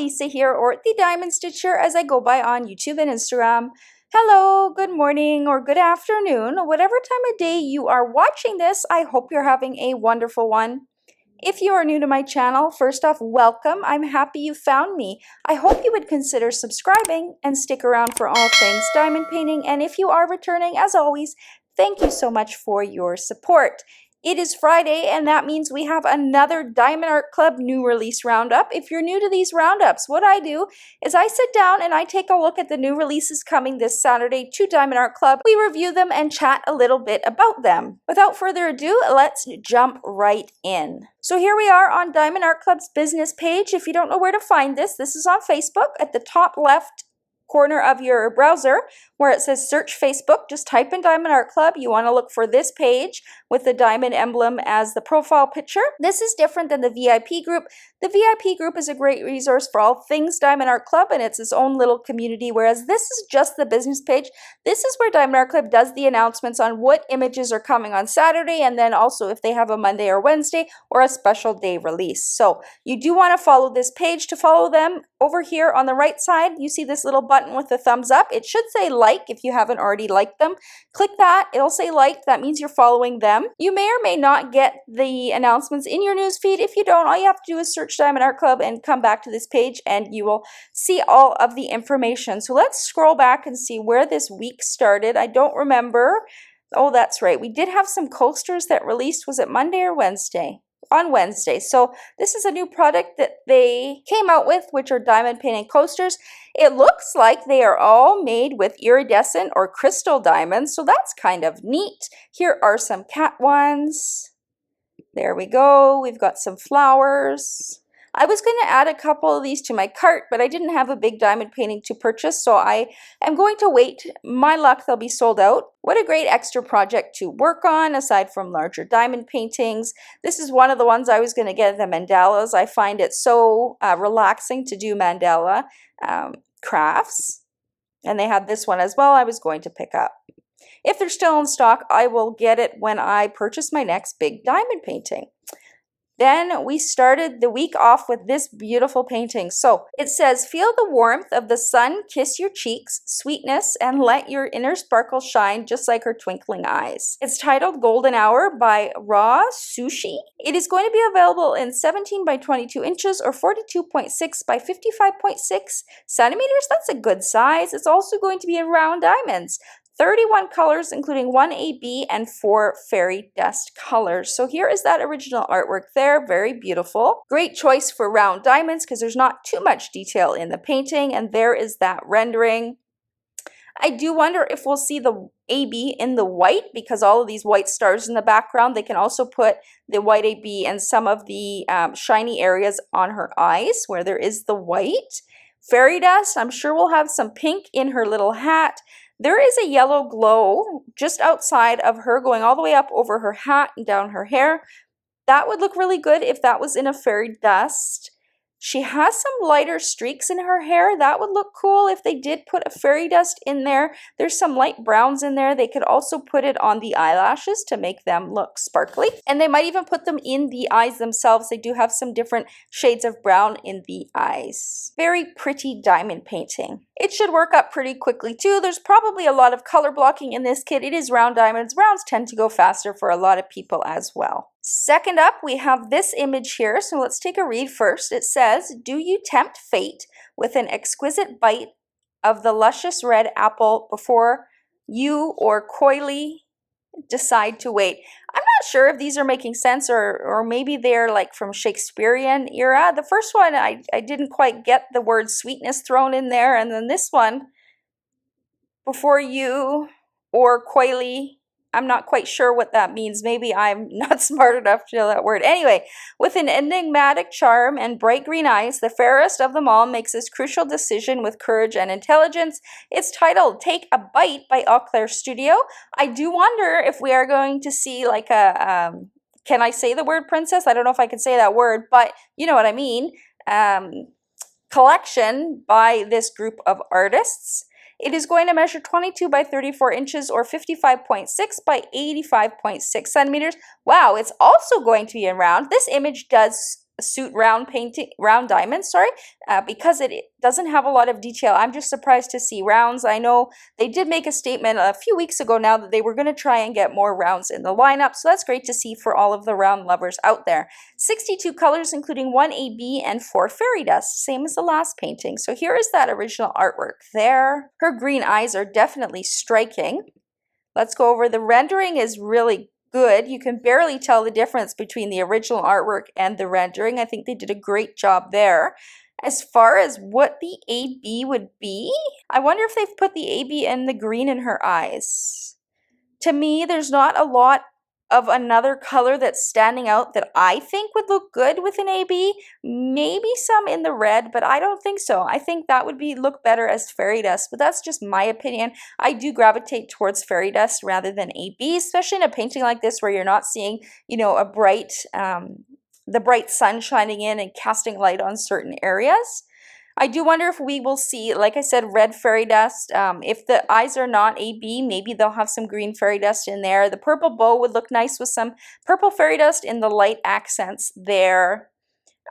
Lisa here, or the Diamond Stitcher as I go by on YouTube and Instagram. Hello, good morning or good afternoon, whatever time of day you are watching this, I hope you're having a wonderful one. If you are new to my channel, first off, welcome. I'm happy you found me. I hope you would consider subscribing and stick around for all things diamond painting. And if you are returning, as always, thank you so much for your support. It is Friday, and that means we have another Diamond Art Club new release roundup. If you're new to these roundups, what I do is I sit down and I take a look at the new releases coming this Saturday to Diamond Art Club. We review them and chat a little bit about them. Without further ado, let's jump right in. So here we are on Diamond Art Club's business page. If you don't know where to find this, this is on Facebook at the top left corner of your browser where it says search Facebook. Just type in Diamond Art Club. You want to look for this page with the diamond emblem as the profile picture. This is different than the VIP group. The VIP group is a great resource for all things Diamond Art Club, and it's its own little community, whereas this is just the business page. This is where Diamond Art Club does the announcements on what images are coming on Saturday, and then also if they have a Monday or Wednesday or a special day release. So you do want to follow this page to follow them. Over here on the right side, you see this little button with the thumbs up. It should say like if you haven't already liked them. Click that. It'll say like. That means you're following them. You may or may not get the announcements in your newsfeed. If you don't, all you have to do is search Diamond Art Club and come back to this page and you will see all of the information. So let's scroll back and see where this week started. I don't remember. Oh, that's right. We did have some coasters that released. Was it Monday or Wednesday? On Wednesday. So this is a new product that they came out with, which are diamond painting coasters. It looks like they are all made with iridescent or crystal diamonds, so that's kind of neat. Here are some cat ones. There we go. We've got some flowers. I was going to add a couple of these to my cart, but I didn't have a big diamond painting to purchase, so I am going to wait. My luck, they'll be sold out. What a great extra project to work on, aside from larger diamond paintings. This is one of the ones I was going to get, the mandalas. I find it so relaxing to do mandala crafts. And they had this one as well I was going to pick up. If they're still in stock, I will get it when I purchase my next big diamond painting. Then we started the week off with this beautiful painting. So it says, feel the warmth of the sun kiss your cheeks, sweetness, and let your inner sparkle shine just like her twinkling eyes. It's titled Golden Hour by Raw Sushi. It is going to be available in 17 by 22 inches or 42.6 by 55.6 centimeters. That's a good size. It's also going to be in round diamonds. 31 colors, including 1 AB and 4 fairy dust colors. So here is that original artwork there. Very beautiful. Great choice for round diamonds because there's not too much detail in the painting. And there is that rendering. I do wonder if we'll see the AB in the white because all of these white stars in the background. They can also put the white AB and some of the shiny areas on her eyes where there is the white. Fairy dust, I'm sure we'll have some pink in her little hat. There is a yellow glow just outside of her going all the way up over her hat and down her hair. That would look really good if that was in a fairy dust. She has some lighter streaks in her hair. That would look cool if they did put a fairy dust in there. There's some light browns in there. They could also put it on the eyelashes to make them look sparkly. And they might even put them in the eyes themselves. They do have some different shades of brown in the eyes. Very pretty diamond painting. It should work up pretty quickly too. There's probably a lot of color blocking in this kit. It is round diamonds. Rounds tend to go faster for a lot of people as well. Second up, we have this image here. So let's take a read first. It says, do you tempt fate with an exquisite bite of the luscious red apple before you or coyly decide to wait? I'm not sure if these are making sense or maybe they're like from Shakespearean era. The first one, I didn't quite get the word sweetness thrown in there. And then this one, before you or coyly, I'm not quite sure what that means. Maybe I'm not smart enough to know that word. Anyway, with an enigmatic charm and bright green eyes, the fairest of them all makes this crucial decision with courage and intelligence. It's titled Take a Bite by Eau Claire Studio. I do wonder if we are going to see like a, can I say the word princess? I don't know if I can say that word, but you know what I mean. Collection by this group of artists. It is going to measure 22 by 34 inches or 55.6 by 85.6 centimeters. Wow, it's also going to be in round. This image does suit round diamonds, sorry, because it doesn't have a lot of detail. I'm just surprised to see rounds. I know they did make a statement a few weeks ago now that they were going to try and get more rounds in the lineup, so that's great to see for all of the round lovers out there. 62 colors, including 1 AB and 4 fairy dust, same as the last painting. So here is that original artwork there. Her green eyes are definitely striking. Let's go over the rendering is really good. You can barely tell the difference between the original artwork and the rendering. I think they did a great job there. As far as what the AB would be, I wonder if they've put the AB in the green in her eyes. To me, there's not a lot of another color that's standing out that I think would look good with an AB. Maybe some in the red, but I don't think so. I think that would look better as fairy dust, but that's just my opinion. I do gravitate towards fairy dust rather than AB, especially in a painting like this where you're not seeing, you know, a bright, the bright sun shining in and casting light on certain areas. I do wonder if we will see, like I said, red fairy dust. If the eyes are not AB, maybe they'll have some green fairy dust in there. The purple bow would look nice with some purple fairy dust in the light accents there.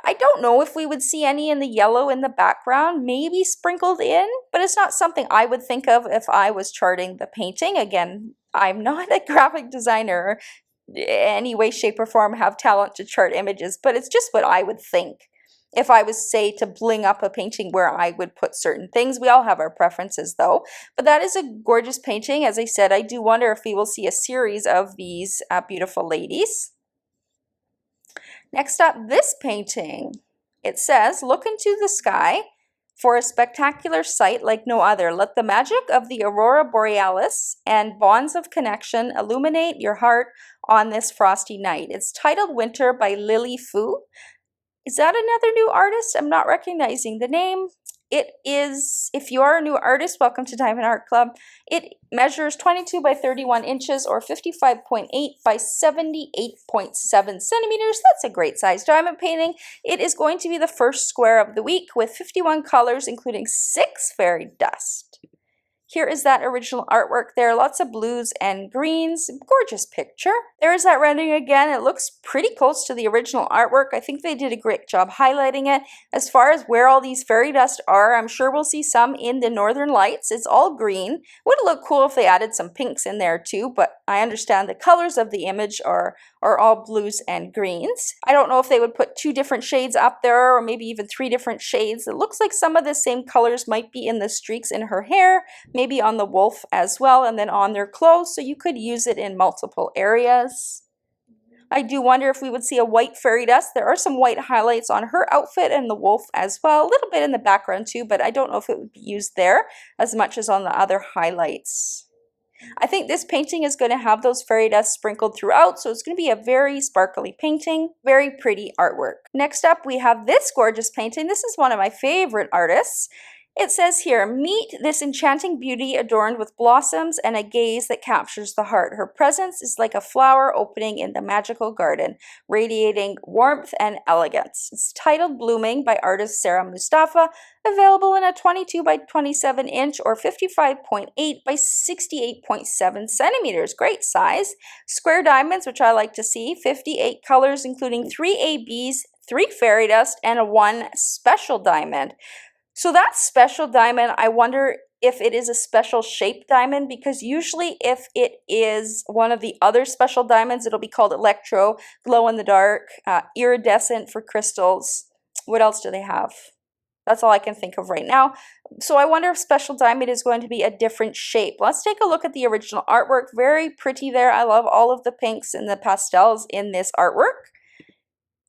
I don't know if we would see any in the yellow in the background, maybe sprinkled in, but it's not something I would think of if I was charting the painting. Again, I'm not a graphic designer any way, shape, or form have talent to chart images, but it's just what I would think. If I was, say, to bling up a painting where I would put certain things. We all have our preferences, though. But that is a gorgeous painting. As I said, I do wonder if we will see a series of these beautiful ladies. Next up, this painting. It says, "Look into the sky for a spectacular sight like no other. Let the magic of the aurora borealis and bonds of connection illuminate your heart on this frosty night." It's titled Winter by Lily Fu. Is that another new artist? I'm not recognizing the name. It is, if you are a new artist, welcome to Diamond Art Club. It measures 22 by 31 inches or 55.8 by 78.7 centimeters. That's a great size diamond painting. It is going to be the first square of the week with 51 colors, including 6 fairy dust. Here is that original artwork there, lots of blues and greens, gorgeous picture. There is that rendering again. It looks pretty close to the original artwork. I think they did a great job highlighting it. As far as where all these fairy dust are, I'm sure we'll see some in the northern lights. It's all green. Would look cool if they added some pinks in there too, but I understand the colors of the image are all blues and greens. I don't know if they would put 2 different shades up there or maybe even 3 different shades. It looks like some of the same colors might be in the streaks in her hair, maybe on the wolf as well, and then on their clothes, so you could use it in multiple areas. I do wonder if we would see a white fairy dust. There are some white highlights on her outfit and the wolf as well, a little bit in the background too, but I don't know if it would be used there as much as on the other highlights. I think this painting is going to have those fairy dust sprinkled throughout, so it's going to be a very sparkly painting, very pretty artwork. Next up, we have this gorgeous painting. This is one of my favorite artists. It says here, "Meet this enchanting beauty adorned with blossoms and a gaze that captures the heart. Her presence is like a flower opening in the magical garden, radiating warmth and elegance." It's titled Blooming by artist Sarah Mustafa, available in a 22 by 27 inch or 55.8 by 68.7 centimeters. Great size. Square diamonds, which I like to see, 58 colors, including 3 ABs, 3 fairy dust, and 1 special diamond. So that special diamond, I wonder if it is a special shaped diamond, because usually if it is one of the other special diamonds, it'll be called electro, glow in the dark, iridescent for crystals. What else do they have? That's all I can think of right now. So I wonder if special diamond is going to be a different shape. Let's take a look at the original artwork. Very pretty there. I love all of the pinks and the pastels in this artwork.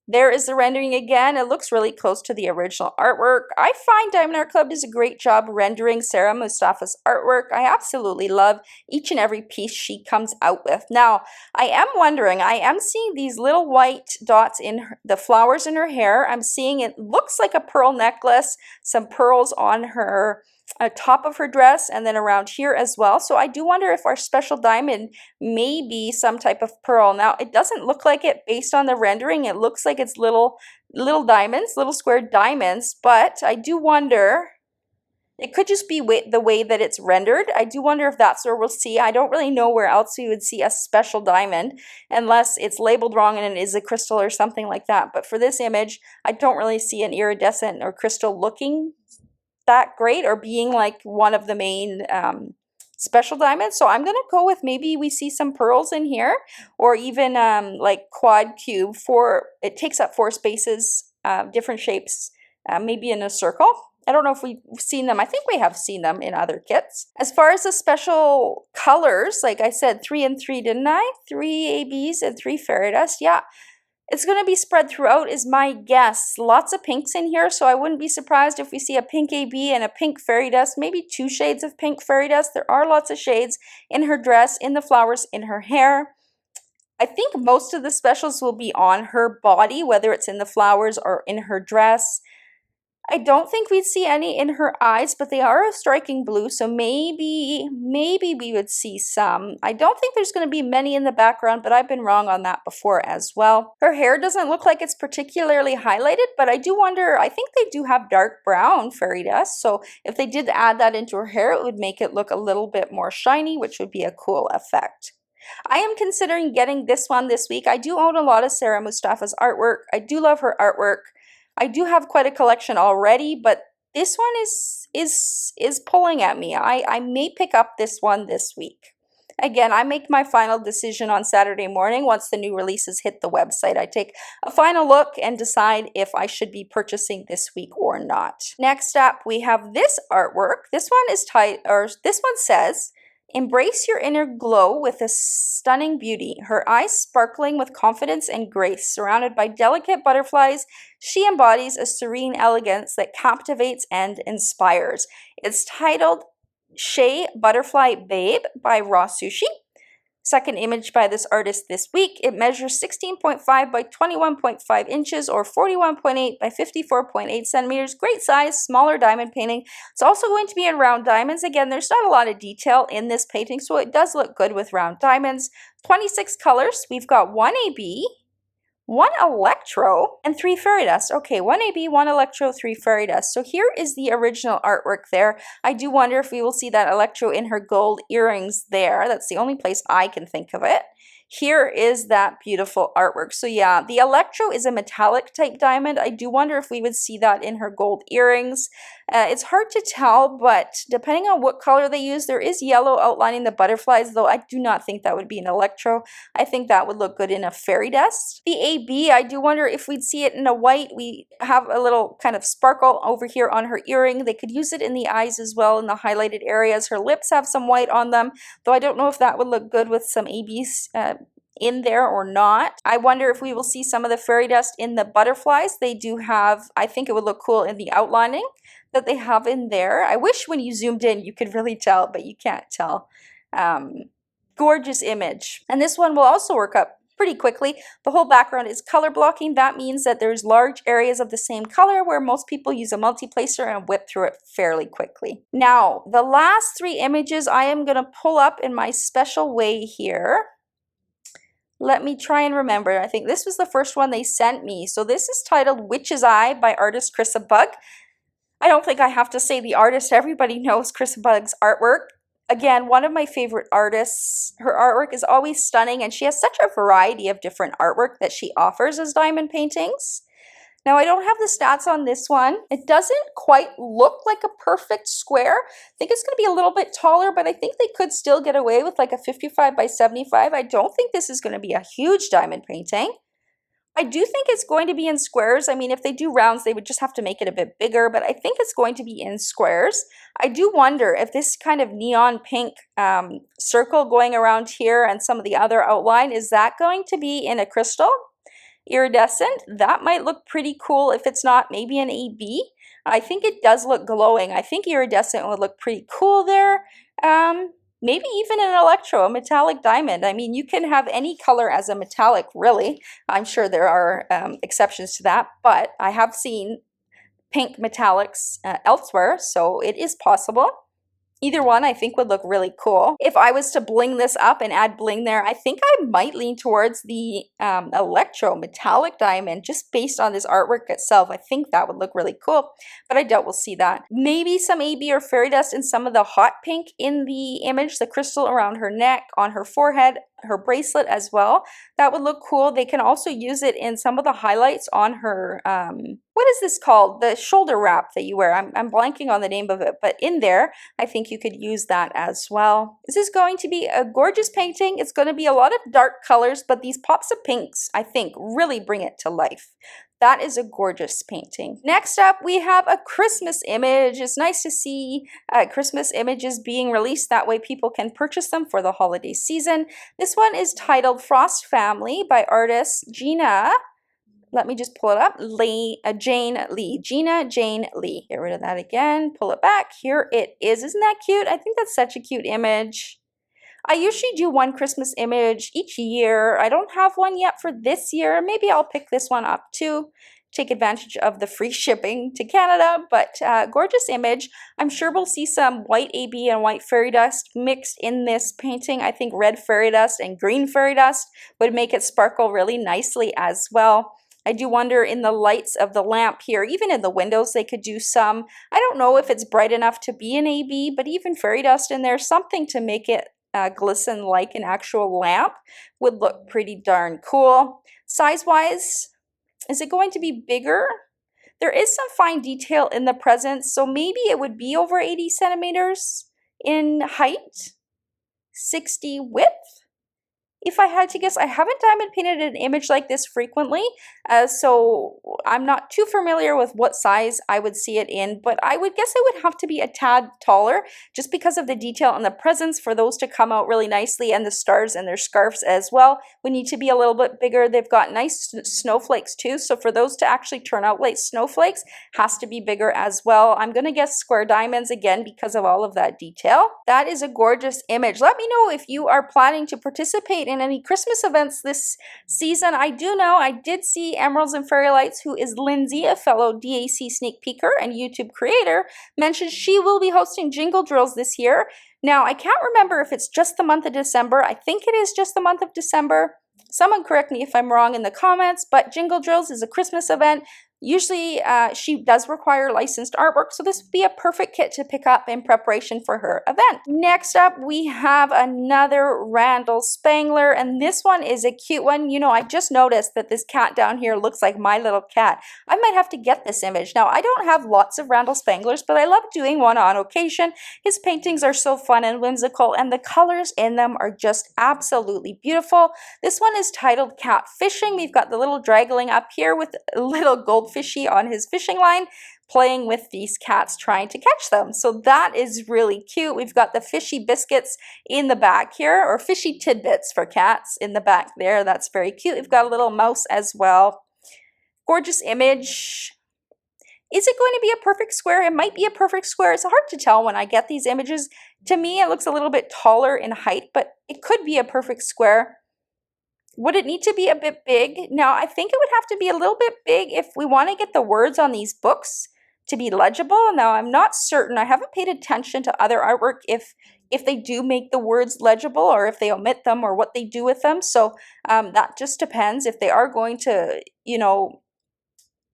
There is the rendering again. It looks really close to the original artwork. I find Diamond Art Club does a great job rendering Sarah Mustafa's artwork. I absolutely love each and every piece she comes out with. Now, I am wondering, I am seeing these little white dots in the flowers in her hair. I'm seeing it looks like a pearl necklace, some pearls on her top of her dress and then around here as well. So I do wonder if our special diamond may be some type of pearl. Now, it doesn't look like it based on the rendering. It looks like it's little diamonds, little square diamonds, but I do wonder It could just be the way that it's rendered. I do wonder if that's where we'll see. I don't really know where else we would see a special diamond unless it's labeled wrong and it is a crystal or something like that. But for this image, I don't really see an iridescent or crystal looking that great or being like one of the main special diamonds. So I'm going to go with maybe we see some pearls in here, or even like quad cube. It takes up 4 spaces, different shapes, maybe in a circle. I don't know if we've seen them. I think we have seen them in other kits. As far as the special colors, like I said, 3 and 3, didn't I? 3 ABs and 3 fairy dust. Yeah, it's going to be spread throughout is my guess. Lots of pinks in here, so I wouldn't be surprised if we see a pink AB and a pink fairy dust, maybe 2 shades of pink fairy dust. There are lots of shades in her dress, in the flowers, in her hair. I think most of the specials will be on her body, whether it's in the flowers or in her dress. I don't think we'd see any in her eyes, but they are a striking blue, so maybe we would see some. I don't think there's going to be many in the background, but I've been wrong on that before as well. Her hair doesn't look like it's particularly highlighted, but I do wonder, I think they do have dark brown fairy dust, so if they did add that into her hair, it would make it look a little bit more shiny, which would be a cool effect. I am considering getting this one this week. I do own a lot of Sarah Mustafa's artwork. I do love her artwork. I do have quite a collection already, but this one is pulling at me. I may pick up this one this week. Again, I make my final decision on Saturday morning once the new releases hit the website. I take a final look and decide if I should be purchasing this week or not. Next up, we have this artwork. This one says, "Embrace your inner glow with a stunning beauty. Her eyes sparkling with confidence and grace. Surrounded by delicate butterflies, she embodies a serene elegance that captivates and inspires." It's titled Shea Butterfly Babe by Raw Sushi. Second image by this artist this week. It measures 16.5 by 21.5 inches or 41.8 by 54.8 centimeters. Great size, smaller diamond painting. It's also going to be in round diamonds. Again, there's not a lot of detail in this painting, so it does look good with round diamonds. 26 colors. We've got 1 AB, 1 electro, and 3 fairy dust. Okay, 1 AB, 1 electro, 3 fairy dust. So here is the original artwork there. I do wonder if we will see that electro in her gold earrings there. That's the only place I can think of it. Here is that beautiful artwork. So yeah, the electro is a metallic type diamond. I do wonder if we would see that in her gold earrings. It's hard to tell, but depending on what color they use, there is yellow outlining the butterflies, though I do not think that would be an electro. I think that would look good in a fairy dust. The AB, I do wonder if we'd see it in a white. We have a little kind of sparkle over here on her earring. They could use it in the eyes as well, in the highlighted areas. Her lips have some white on them, though I don't know if that would look good with some ABs in there or not. I wonder if we will see some of the fairy dust in the butterflies. They do have, I think it would look cool in the outlining that they have in there. I wish when you zoomed in you could really tell, but you can't tell. Gorgeous image. And this one will also work up pretty quickly. The whole background is color blocking. That means that there's large areas of the same color where most people use a multi-placer and whip through it fairly quickly. Now, the last 3 images I am going to pull up in my special way here. Let me try and remember. I think this was the first one they sent me. So this is titled Witch's Eye by artist Chrissa Bug. I don't think I have to say the artist. Everybody knows Chrissa Bug's artwork. Again, one of my favorite artists. Her artwork is always stunning, and she has such a variety of different artwork that she offers as diamond paintings. Now, I don't have the stats on this one. It doesn't quite look like a perfect square. I think it's going to be a little bit taller, but I think they could still get away with like a 55 by 75. I don't think this is going to be a huge diamond painting. I do think it's going to be in squares. I mean, if they do rounds, they would just have to make it a bit bigger, but I think it's going to be in squares. I do wonder if this kind of neon pink circle going around here and some of the other outline, is that going to be in a crystal? Iridescent? That might look pretty cool. If it's not, maybe an AB. I think it does look glowing. I think iridescent would look pretty cool there. Maybe even an electro, a metallic diamond. I mean, you can have any color as a metallic, really. I'm sure there are exceptions to that, but I have seen pink metallics elsewhere, so it is possible. Either one I think would look really cool. If I was to bling this up and add bling there, I think I might lean towards the electro metallic diamond just based on this artwork itself. I think that would look really cool, but I doubt we'll see that. Maybe some AB or fairy dust in some of the hot pink in the image, the crystal around her neck, on her forehead, her bracelet as well. That would look cool. They can also use it in some of the highlights on her, what is this called? The shoulder wrap that you wear. I'm blanking on the name of it, but in there, I think you could use that as well. This is going to be a gorgeous painting. It's going to be a lot of dark colors, but these pops of pinks, I think, really bring it to life. That is a gorgeous painting. Next up, we have a Christmas image. It's nice to see Christmas images being released. That way people can purchase them for the holiday season. This one is titled Frost Family by artist Gina. Let me just pull it up. Jane Lee. Gina Jane Lee. Get rid of that again. Pull it back. Here it is. Isn't that cute? I think that's such a cute image. I usually do one Christmas image each year. I don't have one yet for this year. Maybe I'll pick this one up too. Take advantage of the free shipping to Canada, but gorgeous image. I'm sure we'll see some white AB and white fairy dust mixed in this painting. I think red fairy dust and green fairy dust would make it sparkle really nicely as well. I do wonder in the lights of the lamp here, even in the windows, they could do some. I don't know if it's bright enough to be an AB, but even fairy dust in there, something to make it glisten like an actual lamp would look pretty darn cool. Size-wise, is it going to be bigger? There is some fine detail in the presence, so maybe it would be over 80 centimeters in height, 60 width. If I had to guess, I haven't diamond painted an image like this frequently, so I'm not too familiar with what size I would see it in, but I would guess it would have to be a tad taller just because of the detail on the presents for those to come out really nicely, and the stars and their scarves as well would need to be a little bit bigger. They've got nice snowflakes too, so for those to actually turn out like snowflakes, has to be bigger as well. I'm going to guess square diamonds again because of all of that detail. That is a gorgeous image. Let me know if you are planning to participate in any Christmas events this season. I do know I did see Emeralds and Fairy Lights, who is Lindsay, a fellow DAC sneak peeker and YouTube creator, mentioned she will be hosting jingle drills this year. Now, I can't remember if it's just the month of December. I think it is just the month of December. Someone correct me if I'm wrong in the comments, but Jingle Drills is a Christmas event. Usually she does require licensed artwork, so this would be a perfect kit to pick up in preparation for her event. Next up, we have another Randall Spangler, and this one is a cute one. You know, I just noticed that this cat down here looks like my little cat. I might have to get this image. Now, I don't have lots of Randall Spanglers, but I love doing one on occasion. His paintings are so fun and whimsical, and the colors in them are just absolutely beautiful. This one is titled Cat Fishing. We've got the little draggling up here with a little goldfishy on his fishing line, playing with these cats trying to catch them. So that is really cute. We've got the fishy biscuits in the back here, or fishy tidbits for cats in the back there. That's very cute. We've got a little mouse as well. Gorgeous image. Is it going to be a perfect square? It might be a perfect square. It's hard to tell when I get these images. To me, it looks a little bit taller in height, but it could be a perfect square. Would it need to be a bit big? Now, I think it would have to be a little bit big if we want to get the words on these books to be legible. Now, I'm not certain. I haven't paid attention to other artwork if they do make the words legible or if they omit them or what they do with them. So that just depends. If they are going to, you know,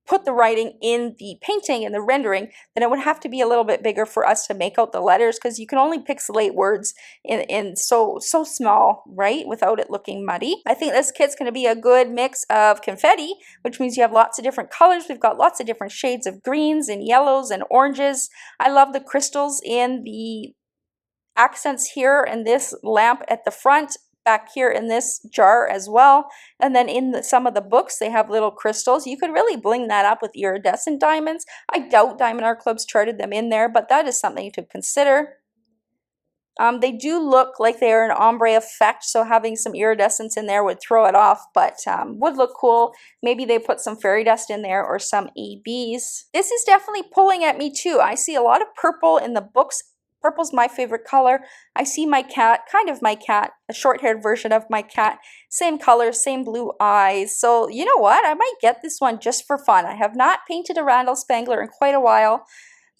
put the writing in the painting and the rendering, then it would have to be a little bit bigger for us to make out the letters, because you can only pixelate words in so small, right, without it looking muddy. I think this kit's going to be a good mix of confetti, which means you have lots of different colors. We've got lots of different shades of greens and yellows and oranges. I love the crystals in the accents here and this lamp at the front, back here in this jar as well, and then in some of the books they have little crystals. You could really bling that up with iridescent diamonds. I doubt Diamond Art Club's charted them in there, but that is something to consider. They do look like they are an ombre effect, so having some iridescence in there would throw it off, but would look cool. Maybe they put some fairy dust in there or some ABs. This is definitely pulling at me too. I see a lot of purple in the books. Purple's my favorite color. I see my cat, kind of my cat, a short-haired version of my cat. Same color, same blue eyes. So you know what? I might get this one just for fun. I have not painted a Randall Spangler in quite a while.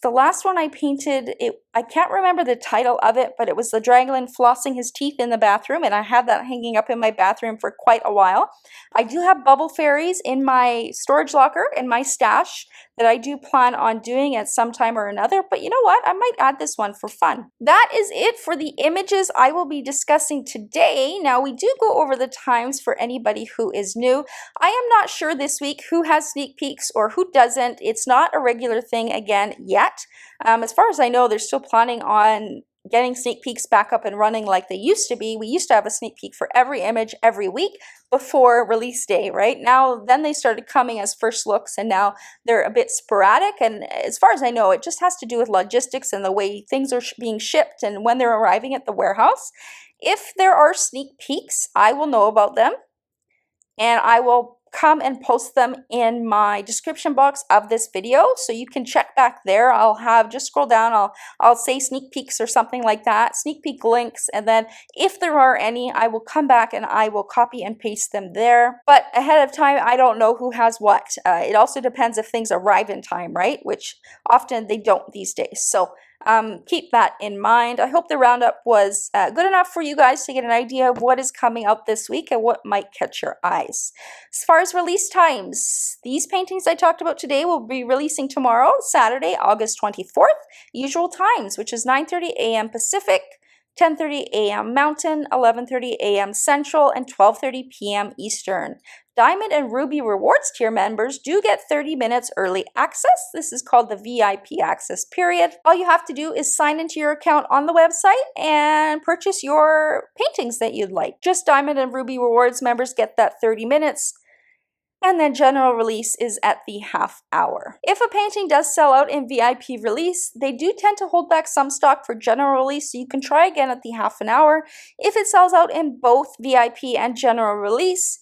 The last one I painted, it I can't remember the title of it, but it was the dragon flossing his teeth in the bathroom, and I had that hanging up in my bathroom for quite a while. I do have bubble fairies in my storage locker, in my stash, that I do plan on doing at some time or another, but you know what? I might add this one for fun. That is it for the images I will be discussing today. Now, we do go over the times for anybody who is new. I am not sure this week who has sneak peeks or who doesn't. It's not a regular thing again yet. As far as I know, they're still planning on getting sneak peeks back up and running like they used to be. We used to have a sneak peek for every image every week before release day, right? Now, then they started coming as first looks, and now they're a bit sporadic. And as far as I know, it just has to do with logistics and the way things are being shipped and when they're arriving at the warehouse. If there are sneak peeks, I will know about them, and I will come and post them in my description box of this video, so you can check back there. I'll have, just scroll down, I'll say sneak peeks or something like that, sneak peek links, and then if there are any, I will come back and I will copy and paste them there. But ahead of time, I don't know who has what. It also depends if things arrive in time, right? Which often they don't these days. So keep that in mind. I hope the roundup was good enough for you guys to get an idea of what is coming out this week and what might catch your eyes. As far as release times, these paintings I talked about today will be releasing tomorrow, Saturday, August 24th, usual times, which is 9:30 a.m. Pacific, 10:30 a.m. Mountain, 11:30 a.m. Central, and 12:30 p.m. Eastern. Diamond and Ruby Rewards tier members do get 30 minutes early access. This is called the VIP access period. All you have to do is sign into your account on the website and purchase your paintings that you'd like. Just Diamond and Ruby Rewards members get that 30 minutes. And then general release is at the half hour. If a painting does sell out in VIP release, they do tend to hold back some stock for general release, so you can try again at the half an hour. If it sells out in both VIP and general release,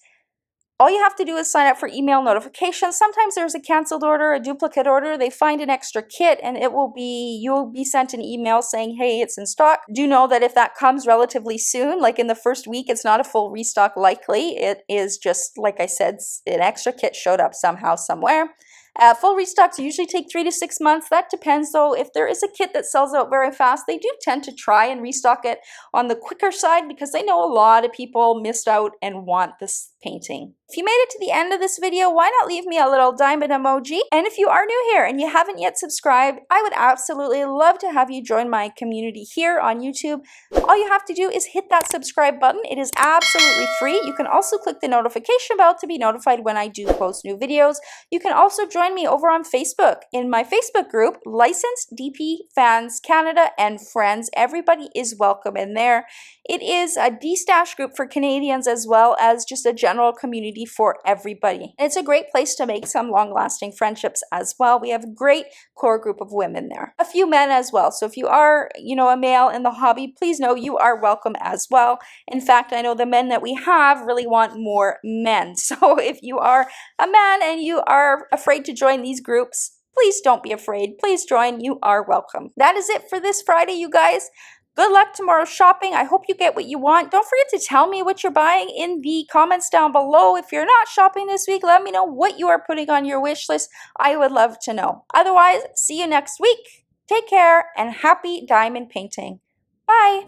all you have to do is sign up for email notifications. Sometimes there's a canceled order, a duplicate order. They find an extra kit, and you'll be sent an email saying, hey, it's in stock. Do know that if that comes relatively soon, like in the first week, it's not a full restock likely. It is just, like I said, an extra kit showed up somehow, somewhere. Full restocks usually take 3 to 6 months. That depends, though. If there is a kit that sells out very fast, they do tend to try and restock it on the quicker side because they know a lot of people missed out and want this painting. If you made it to the end of this video, why not leave me a little diamond emoji? And if you are new here and you haven't yet subscribed, I would absolutely love to have you join my community here on YouTube. All you have to do is hit that subscribe button. It is absolutely free. You can also click the notification bell to be notified when I do post new videos. You can also join me over on Facebook in my Facebook group, Licensed DP Fans Canada and Friends. Everybody is welcome in there. It is a D-stash group for Canadians as well as just a general community for everybody. And it's a great place to make some long-lasting friendships as well. We have a great core group of women there. A few men as well. So if you are, a male in the hobby, please know you are welcome as well. In fact, I know the men that we have really want more men. So if you are a man and you are afraid to join these groups, please don't be afraid. Please join. You are welcome. That is it for this Friday, you guys. Good luck tomorrow shopping. I hope you get what you want. Don't forget to tell me what you're buying in the comments down below. If you're not shopping this week, let me know what you are putting on your wish list. I would love to know. Otherwise, see you next week. Take care and happy diamond painting. Bye.